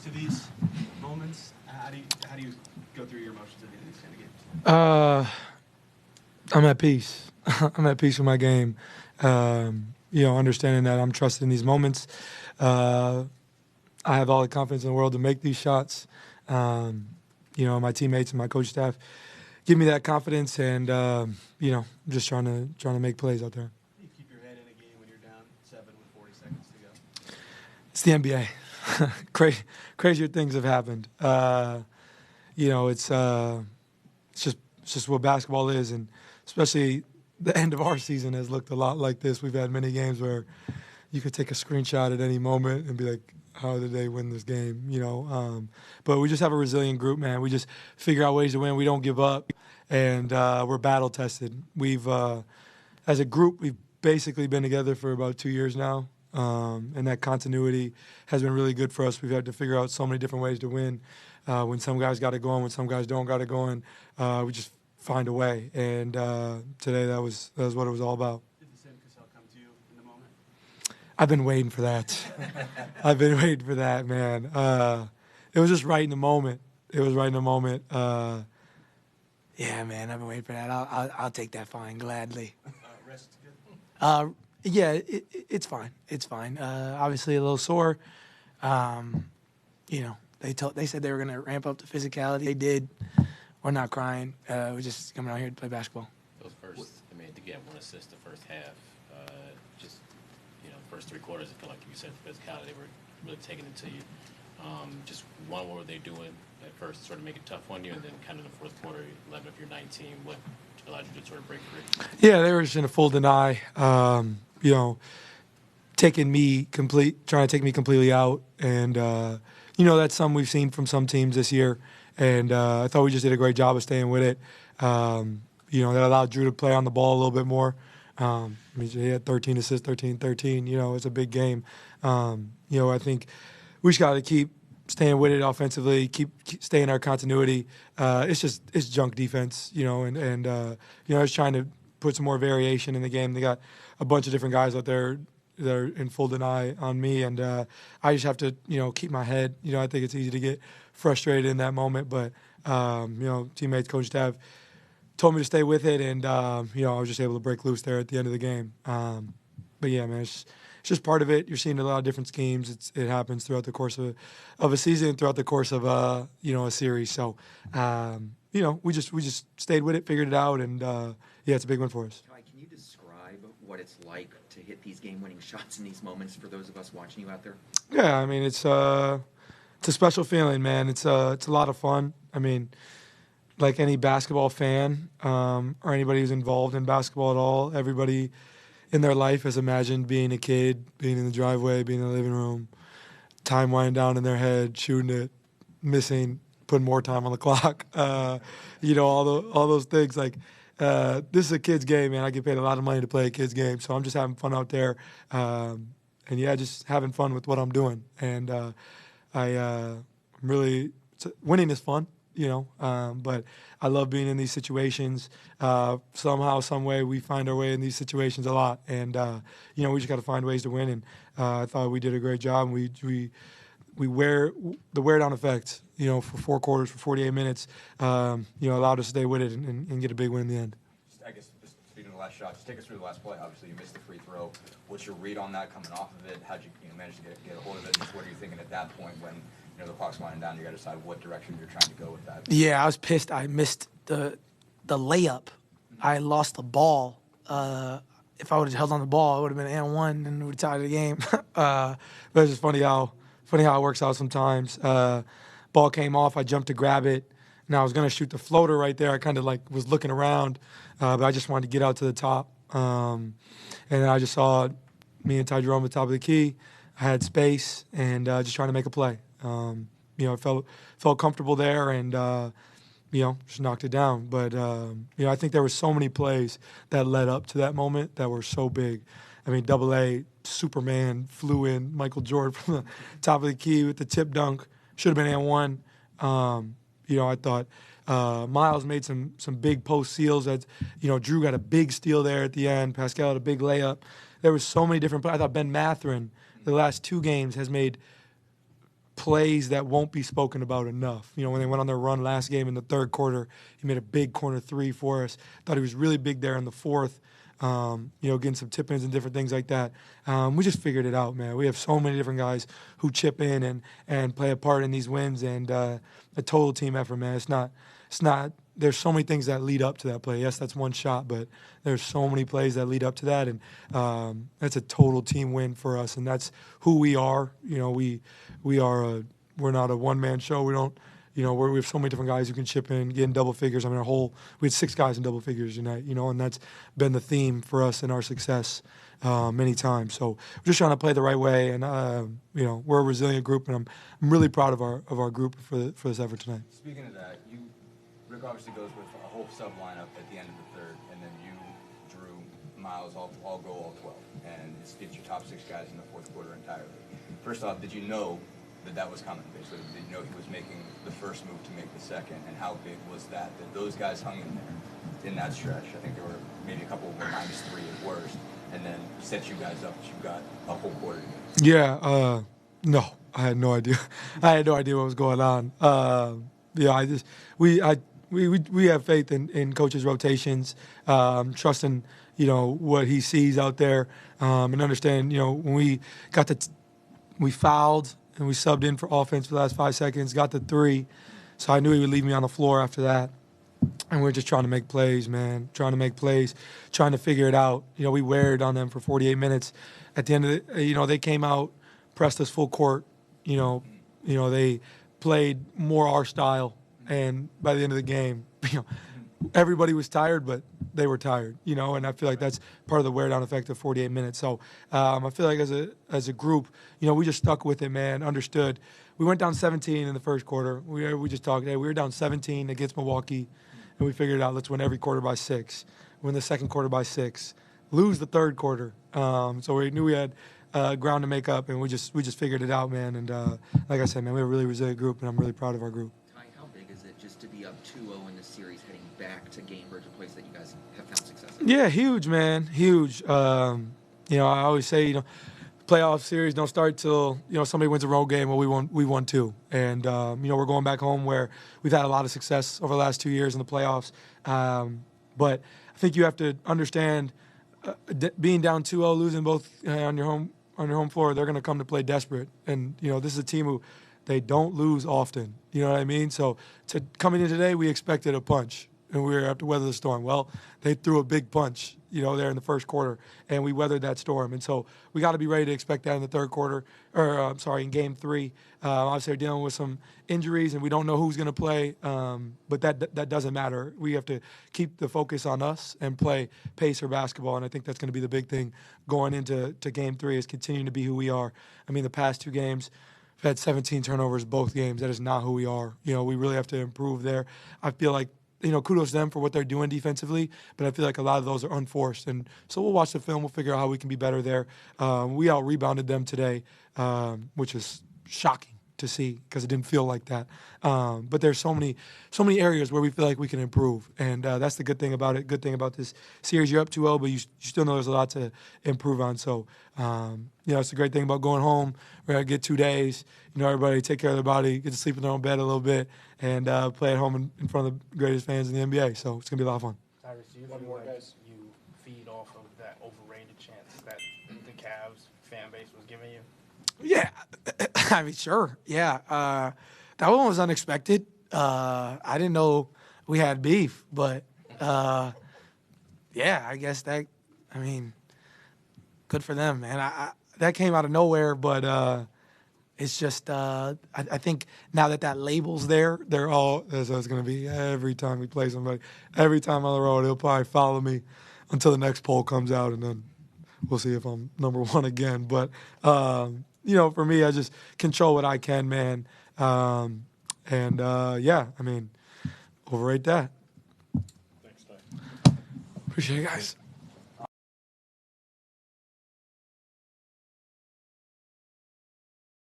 to these moments? How do you go through your emotions at the end of these kind of games? I'm at peace. I'm at peace with my game. Understanding that I'm trusted in these moments. I have all the confidence in the world to make these shots. My teammates and my coach staff give me that confidence, and I'm just trying to make plays out there. You keep your head in a game when you're down 7 with 40 seconds to go. It's the NBA. Crazier things have happened. It's just what basketball is, and especially the end of our season has looked a lot like this. We've had many games where you could take a screenshot at any moment and be like, how did they win this game? But we just have a resilient group, man. We just figure out ways to win. We don't give up, and we're battle tested. We've, as a group, we've basically been together for about 2 years now, and that continuity has been really good for us. We've had to figure out so many different ways to win. When some guys got it going, when some guys don't got it going, we just find a way. And today, that was what it was all about. Did the same Cassell come to you in the moment? I've been waiting for that. I've been waiting for that, man. It was just right in the moment. Yeah, man, I've been waiting for that. I'll take that fine gladly. Rest good? Yeah, it's fine. It's fine. Obviously a little sore. They said they were gonna ramp up the physicality. They did. We're not crying. We're just coming out here to play basketball. Those first, to get 1 assist the first half, first 3 quarters, I feel like you said the physicality, they were really taking it to you. What were they doing at first, sort of make it tough on you, and then kind of in the fourth quarter, 11 of your 19, what allowed you to sort of break free? Yeah, they were just in a full deny, trying to take me completely out, and that's something we've seen from some teams this year, and I thought we just did a great job of staying with it. That allowed Drew to play on the ball a little bit more. He had 13 assists, 13. It's a big game. I think we just got to keep staying with it offensively, keep staying our continuity. It's junk defense, and I was trying to put some more variation in the game. They got a bunch of different guys out there that are in full deny on me, and I just have to, keep my head. I think it's easy to get frustrated in that moment, but teammates, coach, staff told me to stay with it, and I was just able to break loose there at the end of the game. But yeah, man, it's just part of it. You're seeing a lot of different schemes. It happens throughout the course of a season, throughout the course of a series. So we just stayed with it, figured it out, and it's a big one for us. Ty, can you describe what it's like to hit these game-winning shots in these moments for those of us watching you out there? Yeah, I mean it's a special feeling, man. It's a lot of fun. I mean, like any basketball fan or anybody who's involved in basketball at all, everybody in their life has imagined being a kid, being in the driveway, being in the living room, time winding down in their head, shooting it, missing, putting more time on the clock. All those things. Like this is a kid's game, man. I get paid a lot of money to play a kid's game, so I'm just having fun out there, just having fun with what I'm doing. And winning is fun. But I love being in these situations. Somehow, some way, we find our way in these situations a lot, and we just got to find ways to win. And I thought we did a great job. We wear the wear down effect, for 4 quarters, for 48 minutes, allowed us to stay with it and get a big win in the end. Just speaking of the last shot, just take us through the last play. Obviously, you missed the free throw. What's your read on that coming off of it? How'd you manage to get a hold of it? Just what are you thinking at that point when the clock's winding down? You got to decide what direction you're trying to go with that. Yeah, I was pissed. I missed the layup. I lost the ball. If I would have held on the ball, it would have been and 1, and we would have tied the game. But it's just funny how it works out sometimes. Ball came off. I jumped to grab it, and I was gonna shoot the floater right there. I kind of was looking around, but I just wanted to get out to the top. And then I just saw me and Ty Jerome at the top of the key. I had space and just trying to make a play. I felt comfortable there and, just knocked it down. But, I think there were so many plays that led up to that moment that were so big. I mean, AA, Superman flew in, Michael Jordan from the top of the key with the tip dunk. Should have been and 1. I thought Miles made some big post steals. Drew got a big steal there at the end. Pascal had a big layup. There was so many different plays. I thought Ben Mathurin, the last 2 games, has made plays that won't be spoken about enough. You know, when they went on their run last game in the third quarter, he made a big corner three for us. Thought he was really big there in the fourth, you know, getting some tip-ins and different things like that. We just figured it out, man. We have so many different guys who chip in and play a part in these wins, and a total team effort, man. It's not there's so many things that lead up to that play. Yes, that's one shot, but there's so many plays that lead up to that, and that's a total team win for us, and that's who we are. You know, we're not a one-man show. We don't, you know, we have so many different guys who can chip in, get in double figures. I mean, we had 6 guys in double figures tonight, you know, and that's been the theme for us in our success many times. So we're just trying to play the right way, and you know, we're a resilient group, and I'm really proud of our group for this effort tonight. Speaking of that, Rick obviously goes with a whole sub lineup at the end of the third, and then you, Drew, Miles all go all 12, and it's your top 6 guys in the fourth quarter entirely. First off, did you know that was coming? Basically, did you know he was making the first move to make the second, and how big was that those guys hung in there in that stretch? I think there were maybe a couple were -3 at worst, and then set you guys up that you got a whole quarter to go. Yeah, no, I had no idea. I had no idea what was going on. Yeah, we have faith in coach's rotations, trusting, you know, what he sees out there, and understand, you know, when we fouled and we subbed in for offense for the last 5 seconds, got the 3, so I knew he would leave me on the floor after that. And we're just trying to make plays, man, trying to figure it out. You know, we weared on them for 48 minutes. At the end of it, you know, they came out, pressed us full court. You know, they played more our style. And by the end of the game, you know, everybody was tired, but they were tired, you know, and I feel like that's part of the wear down effect of 48 minutes. So I feel like as a group, you know, we just stuck with it, man, understood. We went down 17 in the first quarter. We just talked, hey, we were down 17 against Milwaukee, and we figured out, let's win every quarter by 6, win the second quarter by 6, lose the third quarter. So we knew we had ground to make up, and we just figured it out, man. And like I said, man, we have a really resilient group, and I'm really proud of our group. How big is it just to be up 2-0 in the series, heading back to Gainbridge, a place that you guys have found success in? Yeah, huge, man, huge. You know, I always say, you know, playoff series don't start till, you know, somebody wins a road game. Well, we won 2, and you know, we're going back home where we've had a lot of success over the last 2 years in the playoffs. But I think you have to understand, being down 2-0, losing both on your home floor, they're going to come to play desperate, and you know, this is a team who they don't lose often. You know what I mean? So coming in today, we expected a punch, and we were have to weather the storm. Well, they threw a big punch, you know, there in the first quarter, and we weathered that storm. And so we got to be ready to expect that in the third quarter, or in Game 3. Obviously, we're dealing with some injuries, and we don't know who's going to play, but that doesn't matter. We have to keep the focus on us and play pacer basketball, and I think that's going to be the big thing going into Game 3 is continuing to be who we are. I mean, the past 2 games, we've had 17 turnovers both games. That is not who we are. You know, we really have to improve there. I feel like, you know, kudos to them for what they're doing defensively, but I feel like a lot of those are unforced. And so we'll watch the film. We'll figure out how we can be better there. We out-rebounded them today, which is shocking to see because it didn't feel like that. But there's so many areas where we feel like we can improve, and that's the good thing about it. Good thing about this series, you're up 2-0, but you still know there's a lot to improve on. So, you know, it's a great thing about going home. We're going to get 2 days. You know, everybody take care of their body, get to sleep in their own bed a little bit, and play at home in front of the greatest fans in the NBA. So it's going to be a lot of fun. Tyrese, do you feel like you feed off of that overrated chance that the Cavs fan base was giving you? Yeah, I mean, sure. Yeah, that one was unexpected. I didn't know we had beef, but yeah, I guess that. I mean, good for them, man. That came out of nowhere, but it's just I think now that label's there, they're all. That's what it's going to be every time we play somebody. Every time on the road, he'll probably follow me until the next poll comes out, and then we'll see if I'm number 1 again. But you know, for me, I just control what I can, man. Yeah, I mean, overrate that. Thanks, Ty. Appreciate it, guys.